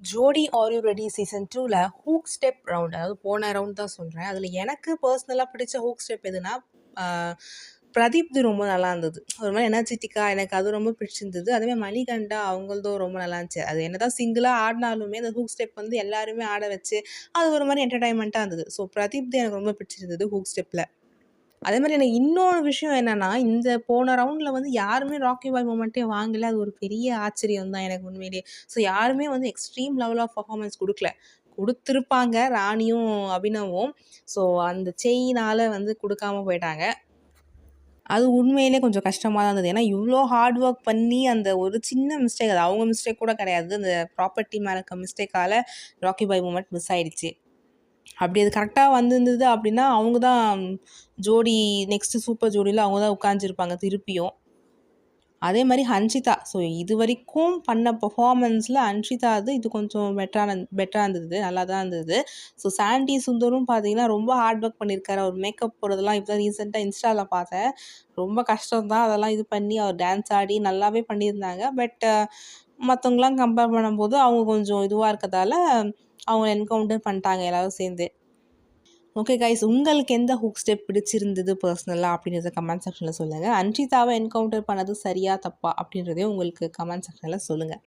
ஜோடி are you ready season 2ல hook step round, அதாவது போன ரவுண்ட் தான் சொல்கிறேன். அதில் எனக்கு பர்சனலாக பிடிச்ச ஹூக் ஸ்டெப் எதுனா, பிரதீப்து ரொம்ப நல்லா இருந்தது. ஒரு மாதிரி எனர்ஜெட்டிக்காக எனக்கு அது ரொம்ப பிடிச்சிருந்தது. அதுமாதிரி மணிகண்டா அவங்களதும் ரொம்ப நல்லா இருந்துச்சு. அது என்னதான் சிங்கிளாக ஆடினாலுமே அந்த ஹூக் ஸ்டெப் வந்து எல்லாருமே ஆட வச்சு அது ஒரு மாதிரி என்டர்டைன்மெண்ட்டாக இருந்தது. ஸோ பிரதீப்து எனக்கு ரொம்ப பிடிச்சிருந்தது ஹூக் ஸ்டெப்பில். அதே மாதிரி எனக்கு இன்னொரு விஷயம் என்னன்னா, இந்த போன ரவுண்டில் வந்து யாருமே ராக்கி பாய் மொமெண்ட்டே வாங்கல. அது ஒரு பெரிய ஆச்சரியம் தான் எனக்கு உண்மையிலேயே. ஸோ யாருமே வந்து எக்ஸ்ட்ரீம் லெவல் ஆஃப் பர்ஃபார்மன்ஸ் குடுக்கல. குடுத்துருப்பாங்க ராணியும், அபினவும். ஸோ அந்த செயினால வந்து குடுக்காம போயிட்டாங்க. அது உண்மையிலே கொஞ்சம் கஷ்டமா தான் இருந்தது. ஏன்னா இவ்ளோ ஹார்ட் ஒர்க் பண்ணி அந்த ஒரு சின்ன மிஸ்டேக், அது அவங்க மிஸ்டேக் கூட கிடையாது. அந்த ப்ராப்பர்ட்டி மேல இருக்க மிஸ்டேக்கால ராக்கி பாய் மொமெண்ட் மிஸ் ஆயிடுச்சு. அப்படி அது கரெக்டாக வந்திருந்தது அப்படின்னா, அவங்க தான் ஜோடி நெக்ஸ்ட்டு சூப்பர் ஜோடியில் அவங்க தான் உட்காந்துருப்பாங்க திருப்பியும். அதே மாதிரி ஹன்ஷிதா. ஸோ இது வரைக்கும் பண்ண பெர்ஃபார்மன்ஸில் ஹன்ஷிதா இது கொஞ்சம் பெட்டராக இருந்தது. நல்லா தான் இருந்தது. ஸோ சாண்டி சுந்தரும் பார்த்தீங்கன்னா ரொம்ப ஹார்ட் ஒர்க் பண்ணியிருக்காரு. அவர் மேக்கப் போடுறதெல்லாம் இப்போ தான் ரீசெண்டாக இன்ஸ்டாவில் பார்த்தேன். ரொம்ப கஷ்டம் தான் அதெல்லாம் இது பண்ணி அவர் டான்ஸ் ஆடி நல்லாவே பண்ணியிருந்தாங்க. பட் மற்றவங்களாம் கம்பேர் பண்ணும்போது அவங்க கொஞ்சம் இதுவாக இருக்கதால அவங்க என்கவுண்டர் பண்ணிட்டாங்க எல்லோரும் சேர்ந்து. ஓகே கைஸ், உங்களுக்கு எந்த ஹூக் ஸ்டெப் பிடிச்சிருந்தது பர்சனலாக அப்படின்றத கமெண்ட் செக்ஷனில் சொல்லுங்கள். அன்ஷிதாவை என்கவுண்டர் பண்ணது சரியா தப்பா அப்படின்றதையும் உங்களுக்கு கமெண்ட் செக்ஷனில் சொல்லுங்கள்.